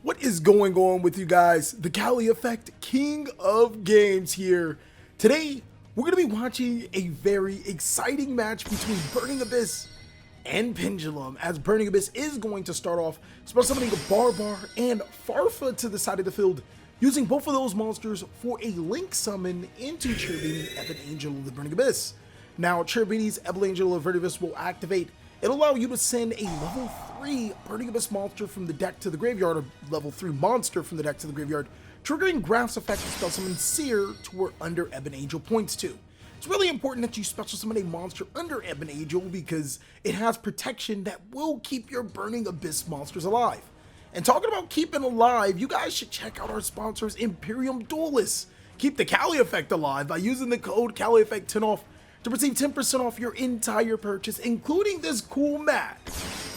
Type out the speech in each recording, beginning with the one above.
What is going on with you guys? The TheCaliEffect, king of games here. Today, we're going to be watching a very exciting match between Burning Abyss and Pendulum, as Burning Abyss is going to start off spell summoning Barbar and Farfa to the side of the field, using both of those monsters for a link summon into Cherubini, Ebon Angel of the Burning Abyss. Now, Cherubini's Ebon Angel of the Burning Abyss will activate. It'll allow you to send a level 3 Burning Abyss monster from the deck to the graveyard, or level 3 monster from the deck to the graveyard, triggering Graph's effect to spell summon Seer to where under Ebon Angel points to. It's really important that you special summon a monster under Ebon Angel because it has protection that will keep your Burning Abyss monsters alive. And talking about keeping alive, you guys should check out our sponsors, Imperium Duelists. Keep the TheCaliEffect alive by using the code TheCaliEffect10off to receive 10% off your entire purchase, including this cool mat.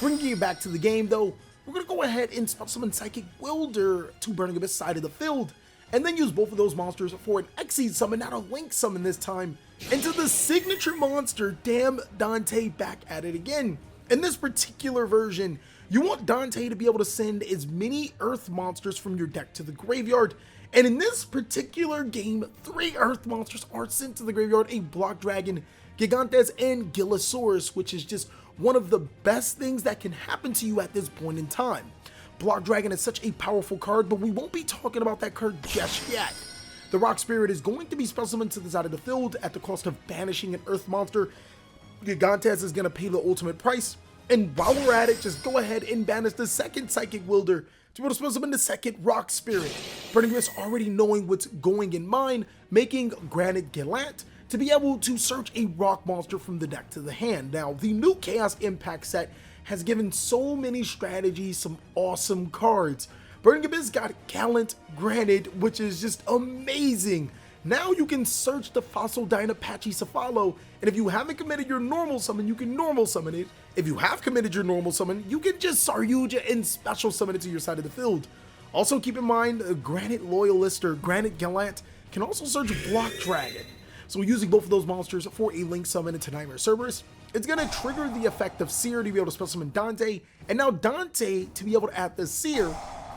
Bringing you back to the game though, we're going to go ahead and spell summon Psychic Wilder to Burning Abyss side of the field, and then use both of those monsters for an Xyz summon, not a Link summon this time, into the signature monster, Damn Dante, back at it again. In this particular version, you want Dante to be able to send as many Earth monsters from your deck to the graveyard. And in this particular game, 3 Earth monsters are sent to the graveyard, a Block Dragon, Gigantes, and Gillosaurus, which is just one of the best things that can happen to you at this point in time. Block Dragon is such a powerful card, but we won't be talking about that card just yet. The Rock Spirit is going to be spell summoned to the side of the field at the cost of banishing an Earth monster. Gigantes is going to pay the ultimate price. And while we're at it, just go ahead and banish the second Psychic Wilder to be able to spell summon the second Rock Spirit. Burning Abyss already knowing what's going in mind, making Granite Gallant to be able to search a rock monster from the deck to the hand. Now, the new Chaos Impact set has given so many strategies some awesome cards. Burning Abyss got Gallant Granite, which is just amazing. Now you can search the Fossil Dynapachi Cephalo, and if you haven't committed your normal summon, you can normal summon it. If you have committed your normal summon, you can just Saryuja and special summon it to your side of the field. Also keep in mind, Granite Loyalist or Granite Gallant can also search Block Dragon. So using both of those monsters for a link summon into Nightmare Cerberus, it's going to trigger the effect of Seer to be able to spell summon Dante, and now Dante to be able to add the Seer.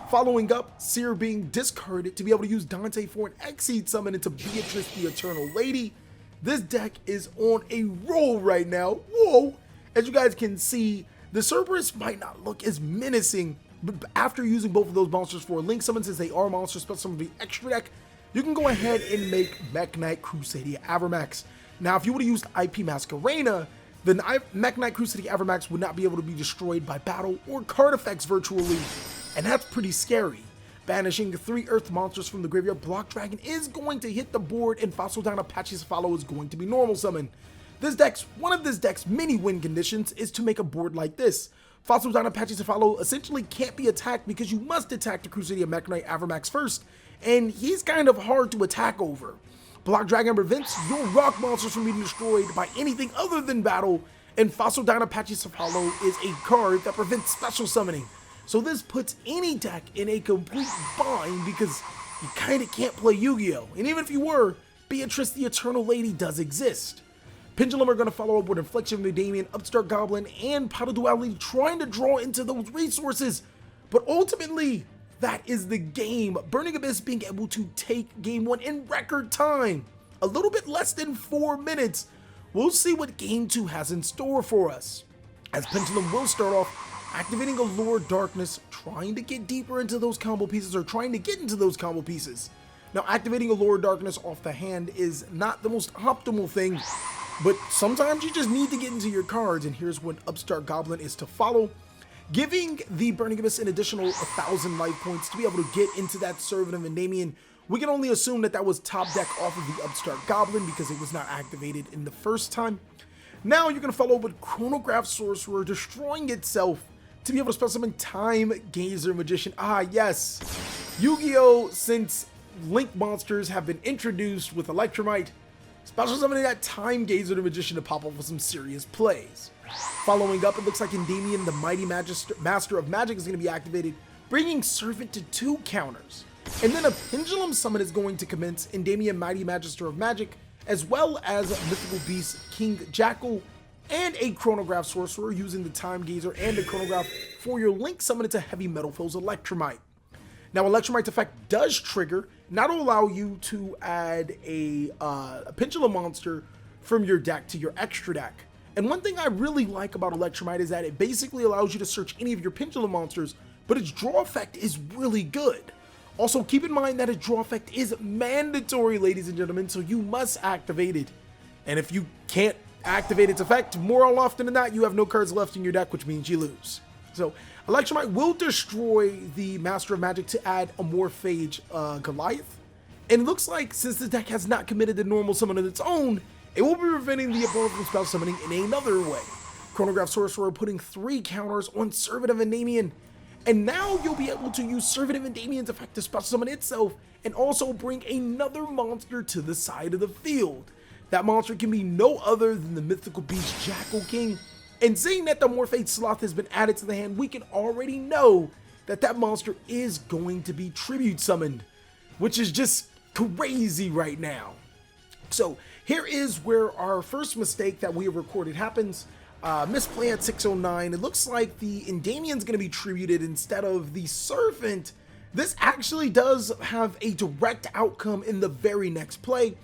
Following up, Seer being discarded to be able to use Dante for an Xyz summon into Beatrice the Eternal Lady. This deck is on a roll right now. Whoa! As you guys can see, the Cerberus might not look as menacing, but after using both of those monsters for a link summon, since they are monsters spell summon the extra deck, you can go ahead and make Mech Knight Crusadia Avermax. Now, if you would have used IP Masquerena, then Mech Knight Crusadia Avermax would not be able to be destroyed by battle or card effects virtually. And that's pretty scary. Banishing 3 Earth monsters from the graveyard, Block Dragon is going to hit the board, and Fossil Dynapachi Cephalo is going to be normal summon. One of this deck's many win conditions is to make a board like this. Fossil Dynapachi Cephalo essentially can't be attacked because you must attack the Crusadia Mech Knight Avermax first, and he's kind of hard to attack over. Block Dragon prevents your rock monsters from being destroyed by anything other than battle, and Fossil Dynapachi Cephalo is a card that prevents special summoning. So this puts any deck in a complete bind because you kind of can't play Yu-Gi-Oh! And even if you were, Beatrice the Eternal Lady does exist. Pendulum are going to follow up with Infliction of Endymion, Upstart Goblin, and Pot of Duality, trying to draw into those resources. But ultimately, that is the game. Burning Abyss being able to take game 1 in record time. A little bit less than 4 minutes. We'll see what game 2 has in store for us, as Pendulum will start off activating Allure Darkness, trying to get deeper into those combo pieces, or trying to get into those combo pieces. Now, activating Allure Darkness off the hand is not the most optimal thing, but sometimes you just need to get into your cards, and here's when Upstart Goblin is to follow, giving the Burning Abyss an additional 1,000 life points to be able to get into that Servant of Endymion. We can only assume that that was top deck off of the Upstart Goblin because it was not activated in the first time. Now you're going to follow up with Chronograph Sorcerer, destroying itself to be able to spell summon Time Gazer Magician. Ah, yes. Yu-Gi-Oh! Since Link monsters have been introduced with Electromite, special summoning that Time Gazer the Magician to pop up with some serious plays. Following up, it looks like Endymion, the Mighty Master of Magic, is going to be activated, bringing Servant to 2 counters. And then a Pendulum summon is going to commence, Endymion, Mighty Magister of Magic, as well as Mythical Beast King Jackal, and a Chronograph Sorcerer using the Time Gazer and a Chronograph for your link summon into Heavy Metal Foes Electromite. Now, Electromite's effect does trigger, not allow you to add a Pendulum monster from your deck to your extra deck. And one thing I really like about Electromite is that it basically allows you to search any of your Pendulum monsters, but its draw effect is really good. Also, keep in mind that its draw effect is mandatory, ladies and gentlemen, so you must activate it. And if you can't activate its effect, more often than not, you have no cards left in your deck, which means you lose. So, Electromite will destroy the Master of Magic to add a Morphage Goliath. And it looks like, since the deck has not committed the normal summon of its own, it will be preventing the opponent from spell summoning in another way. Chronograph Sorcerer putting 3 counters on Servant of Endymion. And now you'll be able to use Servant of Endymion's effect to special summon itself and also bring another monster to the side of the field. That monster can be no other than the mythical beast Jackal King. And seeing that the Morphage Sloth has been added to the hand, we can already know that that monster is going to be tribute summoned, which is just crazy right now. So here is where our first mistake that we have recorded happens. Misplay at 609. It looks like the Endymion's going to be tributed instead of the Servant. This actually does have a direct outcome in the very next play,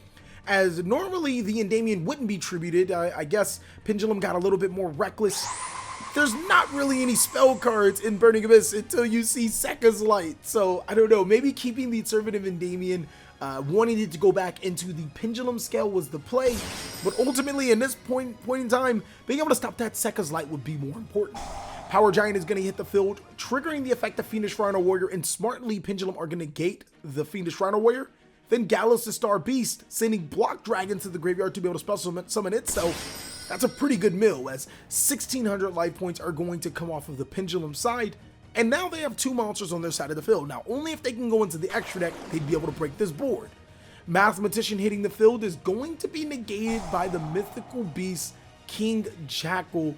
as normally the Endymion wouldn't be tributed. I guess Pendulum got a little bit more reckless. There's not really any spell cards in Burning Abyss until you see Sekka's Light. So I don't know, maybe keeping the Servant of Endymion, wanting it to go back into the Pendulum scale was the play, but ultimately in this point in time, being able to stop that Sekka's Light would be more important. Power Giant is going to hit the field, triggering the effect of Fiendish Rhino Warrior, and smartly Pendulum are going to gate the Fiendish Rhino Warrior. Then Gallows the Star Beast, sending Block Dragon to the graveyard to be able to special summon itself. That's a pretty good mill, as 1600 life points are going to come off of the Pendulum side. And now they have 2 monsters on their side of the field. Now, only if they can go into the extra deck, they'd be able to break this board. Mathematician hitting the field is going to be negated by the mythical beast, King Jackal.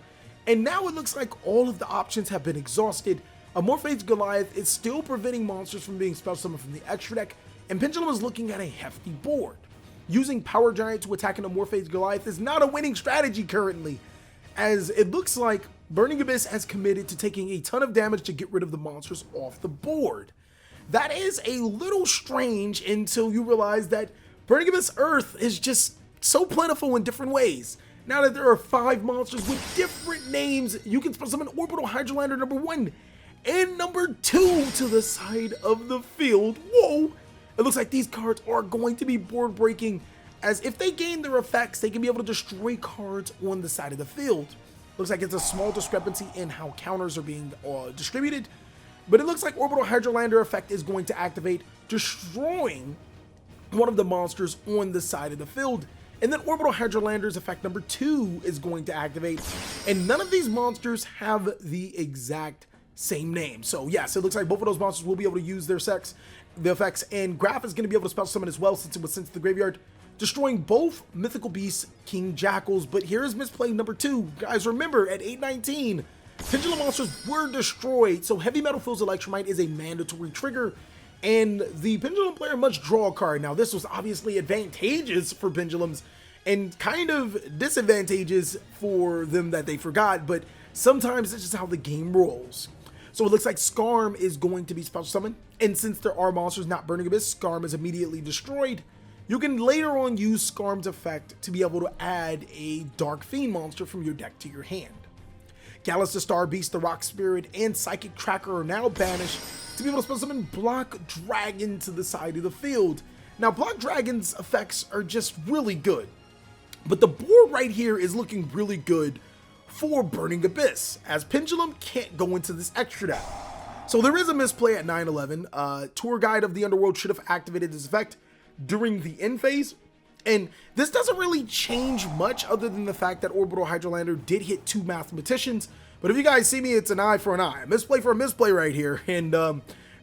And now it looks like all of the options have been exhausted. A Morphage Goliath is still preventing monsters from being spell summoned from the extra deck, and Pendulum is looking at a hefty board. Using Power Giant to attack an Morphage Goliath is not a winning strategy currently, as it looks like Burning Abyss has committed to taking a ton of damage to get rid of the monsters off the board. That is a little strange until you realize that Burning Abyss Earth is just so plentiful in different ways. Now that there are 5 monsters with different names, you can summon Orbital Hydrolander number 1 and number 2 to the side of the field. Whoa! It looks like these cards are going to be board breaking, as if they gain their effects, they can be able to destroy cards on the side of the field. Looks like it's a small discrepancy in how counters are being distributed, but it looks like Orbital Hydrolander effect is going to activate, destroying one of the monsters on the side of the field. And then Orbital Hydrolander's effect number 2 is going to activate, and none of these monsters have the exact same name. So yes, it looks like both of those monsters will be able to use their effects, and Graph is going to be able to spell summon as well since it was sent to the graveyard, destroying both mythical beasts, King Jackals. But here's misplay number 2. Guys, remember, at 819, Pendulum monsters were destroyed, so Heavy Metal Fool's Electromite is a mandatory trigger, and the Pendulum player must draw a card. Now, this was obviously advantageous for Pendulums, and kind of disadvantageous for them that they forgot, but sometimes it's just how the game rolls. So it looks like Skarm is going to be special summoned, and since there are monsters not Burning Abyss, Skarm is immediately destroyed. You can later on use Skarm's effect to be able to add a Dark Fiend monster from your deck to your hand. Gallus the Star Beast, the Rock Spirit, and Psychic Tracker are now banished to be able to special summon Block Dragon to the side of the field. Now, Block Dragon's effects are just really good, but the board right here is looking really good for Burning Abyss, as Pendulum can't go into this extra deck. So there is a misplay at 911. Tour Guide of the Underworld should have activated this effect during the end phase, and this doesn't really change much other than the fact that Orbital Hydrolander did hit 2 Mathematicians. But if you guys see me, it's an eye for an eye, a misplay for a misplay right here, and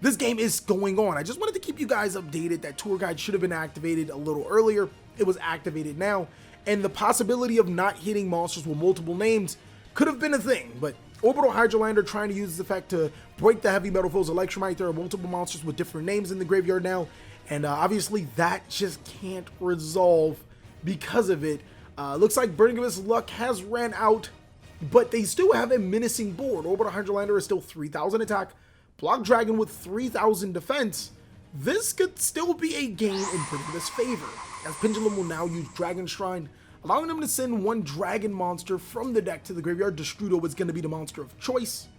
this game is going on. I just wanted to keep you guys updated that Tour Guide should have been activated a little earlier. It was activated now, and the possibility of not hitting monsters with multiple names could have been a thing, but Orbital Hydrolander trying to use this effect to break the Heavy Metal Fool's Electromite. There are multiple monsters with different names in the graveyard now, and obviously that just can't resolve because of it. Looks like Burning Abyss luck has ran out, but they still have a menacing board. Orbital Hydrolander is still 3000 attack, block dragon with 3,000 defense, this could still be a game in Burning Abyss' favor, as Pendulum will now use Dragon Shrine, allowing them to send one dragon monster from the deck to the graveyard. Destrudo is going to be the monster of choice,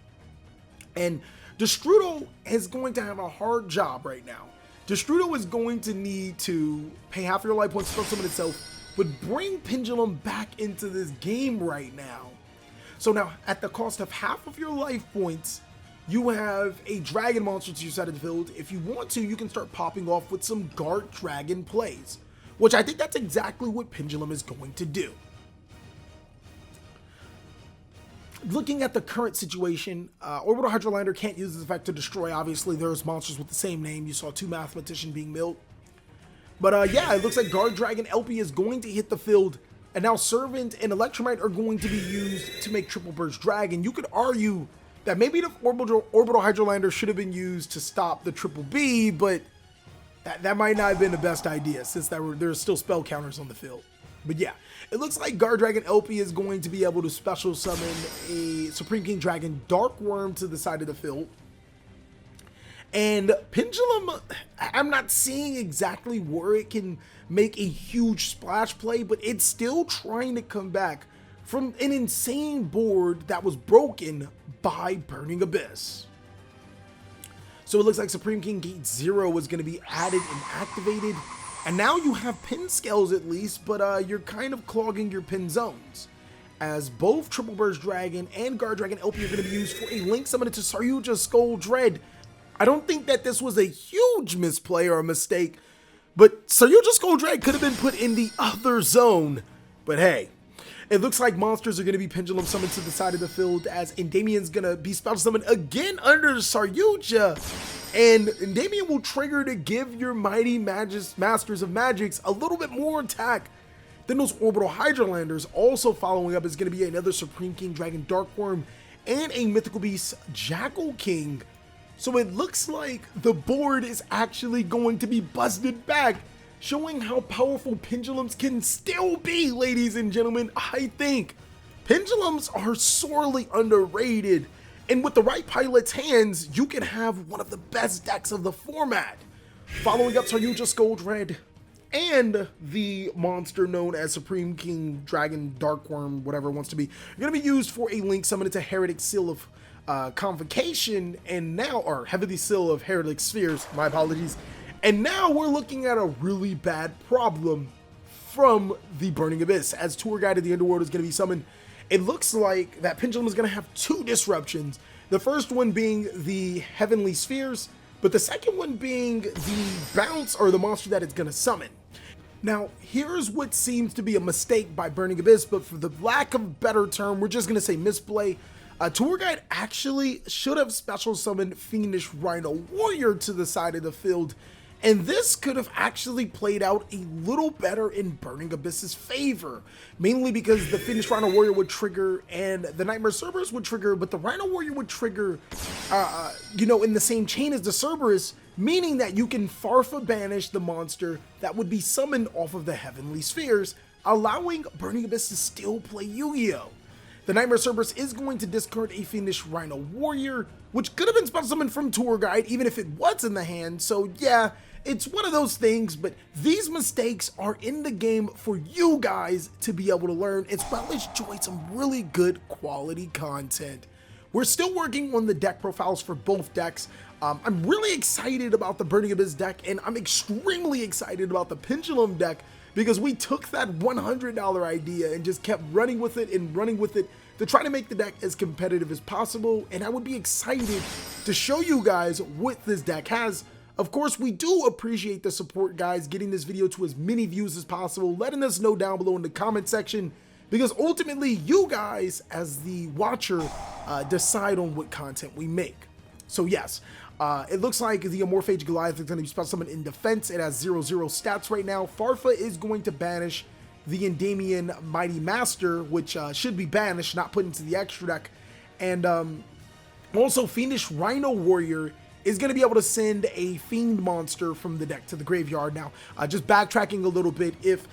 and Destrudo is going to have a hard job right now. Destrudo is going to need to pay half your life points to summon itself, but bring Pendulum back into this game right now. So now, at the cost of half of your life points, you have a dragon monster to your side of the field. If you want to, you can start popping off with some guard dragon plays, which I think that's exactly what Pendulum is going to do. Looking at the current situation, Orbital Hydrolander can't use this effect to destroy. Obviously, there's monsters with the same name. You saw 2 Mathematician being milled. But yeah, it looks like Guard Dragon LP is going to hit the field, and now Servant and Electromite are going to be used to make Triple Burst Dragon. You could argue that maybe the Orbital Hydrolander should have been used to stop the Triple B, but that might not have been the best idea, since there's still spell counters on the field. But yeah, it looks like Guard Dragon LP is going to be able to special summon a Supreme King Dragon Dark Worm to the side of the field. And Pendulum, I'm not seeing exactly where it can make a huge splash play, but it's still trying to come back from an insane board that was broken by Burning Abyss. So it looks like Supreme King Gate 0 is going to be added and activated. And now you have pin scales at least, but you're kind of clogging your pin zones, as both Triple Burst Dragon and Guard Dragon LP are going to be used for a link summon to Saryuja Skull Dread. I don't think that this was a huge misplay or a mistake, but Saryuja Skull Dread could have been put in the other zone. But hey, it looks like monsters are going to be Pendulum summoned to the side of the field, as Endymion's going to be special summoned again under Saryuja. And Endymion will trigger to give your mighty Masters of Magics a little bit more attack than those Orbital Hydrolanders. Also following up is going to be another Supreme King Dragon Dark Worm and a Mythical Beast Jackal King. So it looks like the board is actually going to be busted back, showing how powerful Pendulums can still be, ladies and gentlemen. I think Pendulums are sorely underrated. And with the right pilot's hands, you can have one of the best decks of the format. Following up Saryuja Skull Dread and the monster known as Supreme King Dragon Dark Worm, whatever it wants to be, are going to be used for a link summon to Heretic Seal of Convocation, and now, or Heavenly Seal of Heretic Spheres, my apologies. And now we're looking at a really bad problem from the Burning Abyss, as Tour Guide of the Underworld is going to be summoned. It looks like that Pendulum is going to have 2 disruptions. The first one being the Heavenly Spheres, but the second one being the bounce, or the monster that it's going to summon. Now, here's what seems to be a mistake by Burning Abyss, but for the lack of a better term, we're just going to say misplay. Tour Guide actually should have special summoned Fiendish Rhino Warrior to the side of the field, and this could have actually played out a little better in Burning Abyss's favor, mainly because the Fiendish Rhino Warrior would trigger and the Nightmare Cerberus would trigger, but the Rhino Warrior would trigger, in the same chain as the Cerberus, meaning that you can Farfa banish the monster that would be summoned off of the Heavenly Spheres, allowing Burning Abyss to still play Yu-Gi-Oh! The Nightmare Cerberus is going to discard a Fiendish Rhino Warrior, which could have been special summoned from Tour Guide, even if it was in the hand, so yeah, it's one of those things, but these mistakes are in the game for you guys to be able to learn, as well as enjoy some really good quality content. We're still working on the deck profiles for both decks. I'm really excited about the Burning Abyss deck, and I'm extremely excited about the Pendulum deck, because we took that $100 idea and just kept running with it to try to make the deck as competitive as possible, and I would be excited to show you guys what this deck has. Of course, we do appreciate the support, guys, getting this video to as many views as possible, letting us know down below in the comment section, because ultimately you guys, as the watcher, decide on what content we make. So yes, it looks like the Amorphage Goliath is going to be special summoned in defense. It has 0/0 stats right now. Farfa is going to banish the Endymion Mighty Master, which should be banished, not put into the extra deck. And also Fiendish Rhino Warrior is going to be able to send a Fiend monster from the deck to the graveyard. Now, just backtracking a little bit, if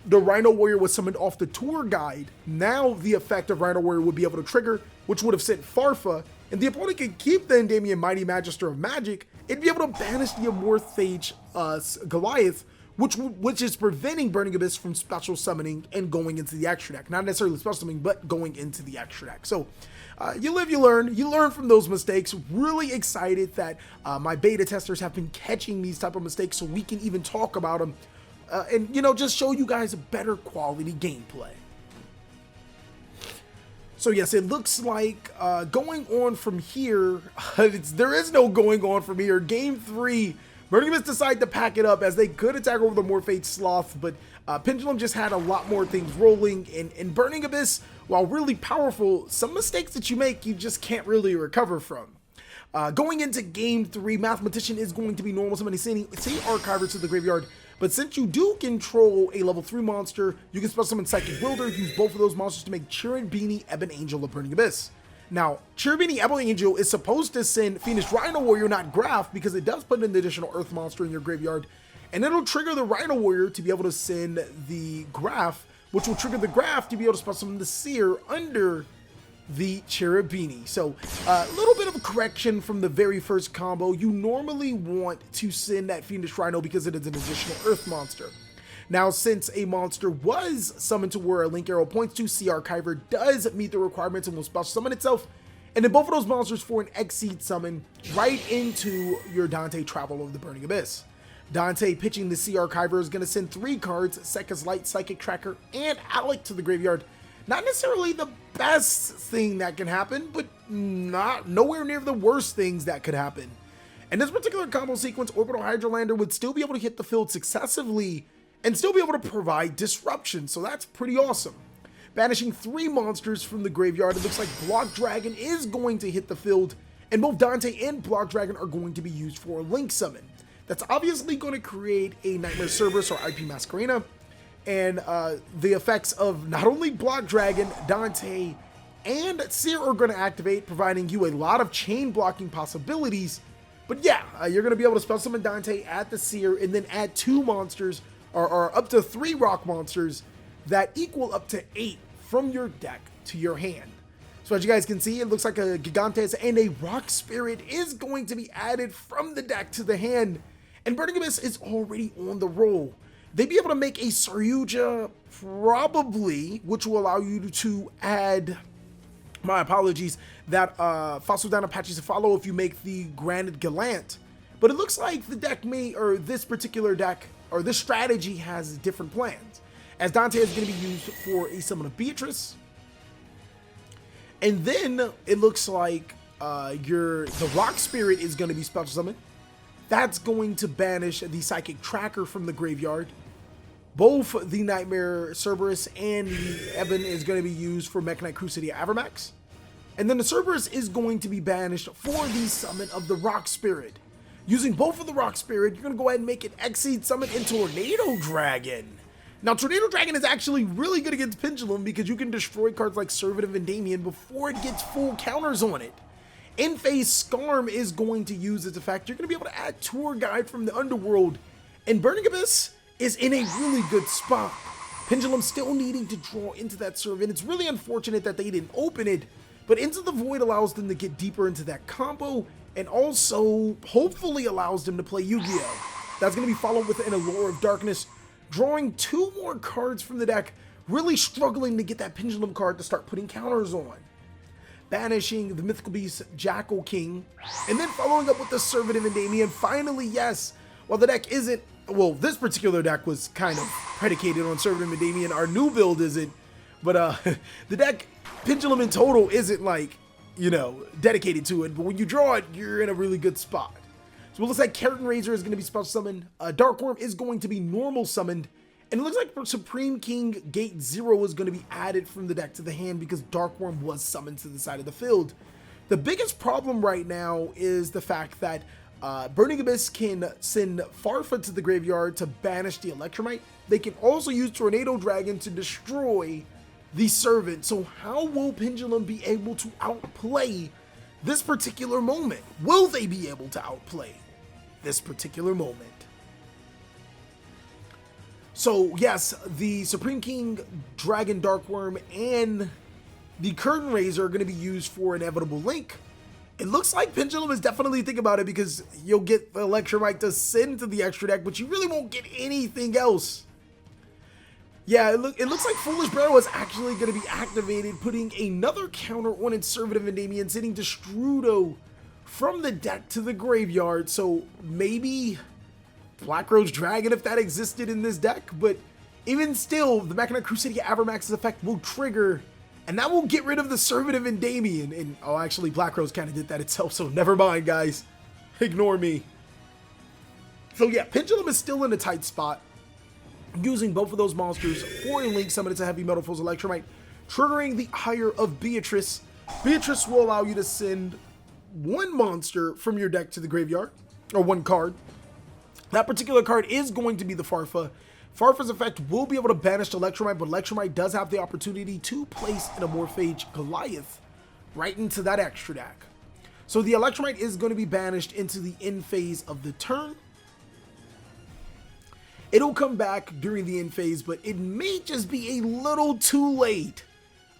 the Rhino Warrior was summoned off the Tour Guide, now the effect of Rhino Warrior would be able to trigger, which would have sent Farfa and the opponent can keep the Endymion Mighty Magister of Magic and be able to banish the Amorphage Goliath, which is preventing Burning Abyss from special summoning and going into the extra deck. Not necessarily special summoning, but going into the extra deck. So you live, you learn. You learn from those mistakes. Really excited that my beta testers have been catching these type of mistakes so we can even talk about them and, you know, just show you guys a better quality gameplay. So yes, it looks like going on from here, there is no going on from here. Game 3, Burning Abyss decided to pack it up as they could attack over the Morphage Sloth, but Pendulum just had a lot more things rolling, and Burning Abyss, while really powerful, some mistakes that you make, you just can't really recover from. Going into Game 3, Mathematician is going to be normal summoning Sea Archiver to the graveyard, but since you do control a level 3 monster, you can special summon Psychic Wielder, use both of those monsters to make Cherubini Ebon Angel of Burning Abyss. Now, Cherubini Ebon Angel is supposed to send Fiendish Rhino Warrior, not Graph, because it does put an additional Earth monster in your graveyard, and it'll trigger the Rhino Warrior to be able to send the Graph, which will trigger the Graph to be able to special summon the Seer under the Cherubini. So a little bit of a correction from the very first combo. You normally want to send that Fiendish Rhino because it is an additional Earth monster. Now, since a monster was summoned to where a link arrow points to, Sea Archiver does meet the requirements and will special summon itself, and then both of those monsters for an Exceed summon right into your Dante Travel of the Burning Abyss. Dante pitching the Sea Archiver is going to send 3 cards, Sekka's Light, Psychic Tracker, and Alec to the graveyard. Not necessarily the best thing that can happen, but nowhere near the worst things that could happen. In this particular combo sequence, Orbital Hydrolander would still be able to hit the field successively and still be able to provide disruption, so that's pretty awesome. Banishing 3 monsters from the graveyard, it looks like Block Dragon is going to hit the field, and both Dante and Block Dragon are going to be used for a Link Summon. That's obviously going to create a Nightmare Cerberus or IP Masquerena, and the effects of not only Block Dragon, Dante, and Seer are going to activate, providing you a lot of chain blocking possibilities. But yeah, you're going to be able to special summon Dante at the Seer and then add 2 monsters, or up to 3 rock monsters that equal up to 8 from your deck to your hand. So as you guys can see, it looks like a Gigantes and a Rock Spirit is going to be added from the deck to the hand, and Burning Abyss is already on the roll. They'd be able to make a Saryuja, probably, which will allow you to add, my apologies, that Fossil Down Apache to follow if you make the Granite Gallant. But it looks like the deck may, or this particular deck, or this strategy has different plans. As Dante is going to be used for a summon of Beatrice. And then it looks like the Rock Spirit is going to be special summoned. That's going to banish the Psychic Tracker from the graveyard. Both the Nightmare Cerberus and the Ebon is going to be used for Mekhanite Crusadia Avermax. And then the Cerberus is going to be banished for the summon of the Rock Spirit. Using both of the Rock Spirit, you're going to go ahead and make an Exceed summon in Tornado Dragon. Now, Tornado Dragon is actually really good against Pendulum because you can destroy cards like Servant of Endymion before it gets full counters on it. In-phase Skarm is going to use its effect. You're going to be able to add Tour Guide from the Underworld. And Burning Abyss is in a really good spot. Pendulum still needing to draw into that Servant. It's really unfortunate that they didn't open it, but Into the Void allows them to get deeper into that combo and also hopefully allows them to play Yu-Gi-Oh! That's going to be followed with an Allure of Darkness, drawing 2 more cards from the deck, really struggling to get that Pendulum card to start putting counters on. Banishing the Mythical Beast Jackal King, and then following up with the Servant of Endymion. Finally, yes, while the deck isn't, well, this particular deck was kind of predicated on Servant of Endymion, our new build isn't, but the deck, Pendulum in total, isn't like, you know, dedicated to it, but when you draw it, you're in a really good spot. So it looks like Keratin Razor is going to be special summoned, Dark Worm is going to be normal summoned, and it looks like Supreme King Gate 0 is going to be added from the deck to the hand because Dark Worm was summoned to the side of the field. The biggest problem right now is the fact that Burning Abyss can send Farfa to the graveyard to banish the Electromite. They can also use Tornado Dragon to destroy the Servant. So how will Pendulum be able to outplay this particular moment? Will they be able to outplay this particular moment? So yes, the Supreme King, Dragon, Dark Worm, and the Curtain Razor are going to be used for Inevitable Link. It looks like Pendulum is definitely thinking about it because you'll get the Electromite to send to the extra deck, but you really won't get anything else. Yeah, it looks like Foolish Barrow is actually going to be activated, putting another counter on Conservative Endymion, sending Destrudo from the deck to the graveyard. So maybe Black Rose Dragon if that existed in this deck, but even still, the Machina Crusadia Avermax's effect will trigger, and that will get rid of the Conservative Endymion. And oh, actually, Black Rose kind of did that itself, so never mind, guys. Ignore me. So yeah, Pendulum is still in a tight spot, using both of those monsters for a link summon into Heavy Metal Foes Electromite, triggering the Ire of Beatrice. Beatrice will allow you to send one monster from your deck to the graveyard, or one card. That particular card is going to be the Farfa. Farfa's effect will be able to banish Electromite, but Electromite does have the opportunity to place an Amorphage Goliath right into that extra deck. So the Electromite is going to be banished into the end phase of the turn. It'll come back during the end phase, but it may just be a little too late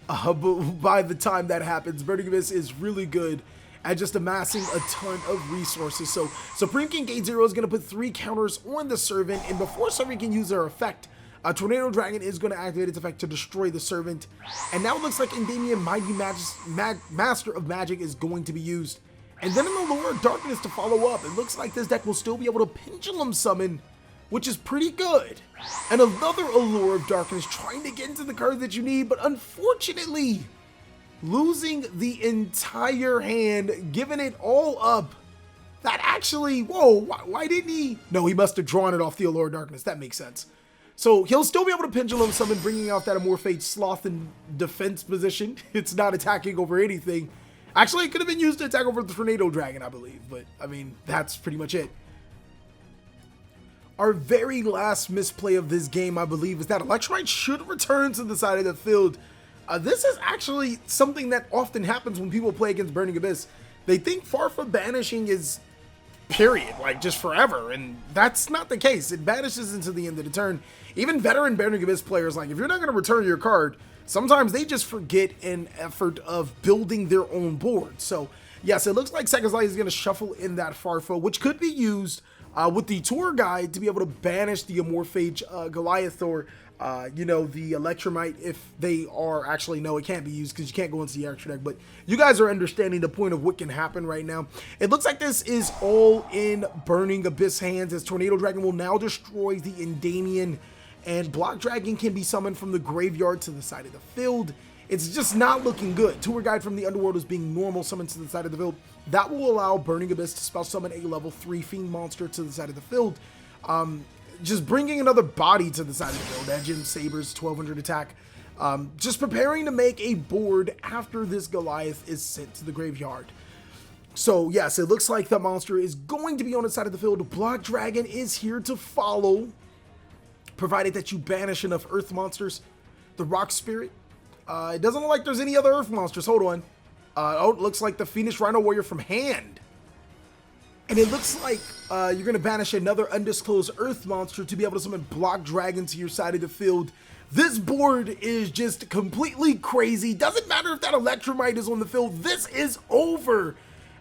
by the time that happens. Burning Abyss is really good at just amassing a ton of resources. So Supreme King Gate Zero is going to put 3 counters on the Servant, and before Servant can use their effect, Tornado Dragon is going to activate its effect to destroy the Servant. And now it looks like Endymion Mighty Master of Magic is going to be used. And then in the Allure of Darkness to follow up, it looks like this deck will still be able to Pendulum Summon, which is pretty good. And another Allure of Darkness trying to get into the card that you need, but unfortunately losing the entire hand, giving it all up. That actually, whoa, why didn't he? No, he must have drawn it off the Allure of Darkness. That makes sense. So he'll still be able to Pendulum Summon, bringing out that Amorphage Sloth in defense position. It's not attacking over anything. Actually, it could have been used to attack over the Tornado Dragon, I believe. But, I mean, that's pretty much it. Our very last misplay of this game, I believe, is that Electromite should return to the side of the field. This is actually something that often happens when people play against Burning Abyss. They think Farfa banishing is period, like just forever, and that's not the case. It banishes into the end of the turn. Even veteran Burning Abyss players, like if you're not going to return your card, sometimes they just forget an effort of building their own board. So yes, it looks like Second Light is going to shuffle in that Farfa, which could be used with the tour guide to be able to banish the Amorphage Goliath, or you know, the Electromite, if they are actually, no, it can't be used because you can't go into the extra deck, but you guys are understanding the point of what can happen right now. It looks like this is all in Burning Abyss hands, as Tornado Dragon will now destroy the Endymion, and Block Dragon can be summoned from the graveyard to the side of the field. It's just not looking good. Tour Guide from the Underworld is being normal summoned to the side of the field. That will allow Burning Abyss to spell summon a level 3 Fiend monster to the side of the field. Just bringing another body to the side of the field. Edge and Sabers, 1200 attack. Just preparing to make a board after this Goliath is sent to the graveyard. So yes, it looks like the monster is going to be on the side of the field. Block Dragon is here to follow, provided that you banish enough Earth monsters. The Rock Spirit. It doesn't look like there's any other Earth monsters. Hold on. Oh, it looks like the Phoenix Rhino Warrior from hand. And it looks like you're going to banish another undisclosed Earth monster to be able to summon Block Dragon to your side of the field. This board is just completely crazy. Doesn't matter if that Electromite is on the field. This is over,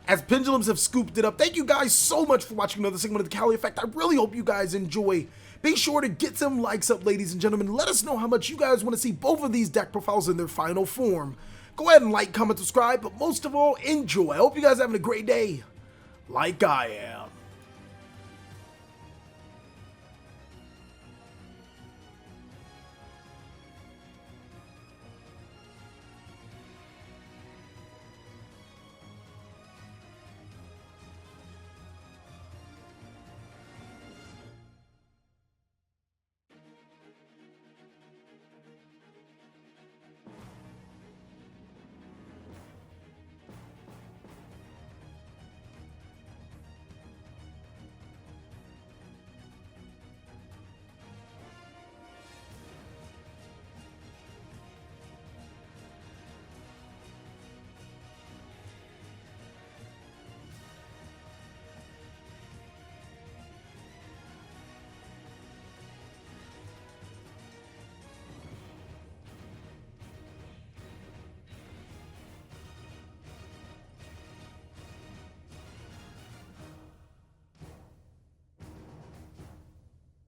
as Pendulums have scooped it up. Thank you guys so much for watching another segment of the TheCaliEffect. I really hope you guys enjoy. Be sure to get some likes up, ladies and gentlemen. Let us know how much you guys want to see both of these deck profiles in their final form. Go ahead and like, comment, subscribe, but most of all, enjoy. I hope you guys are having a great day, like I am.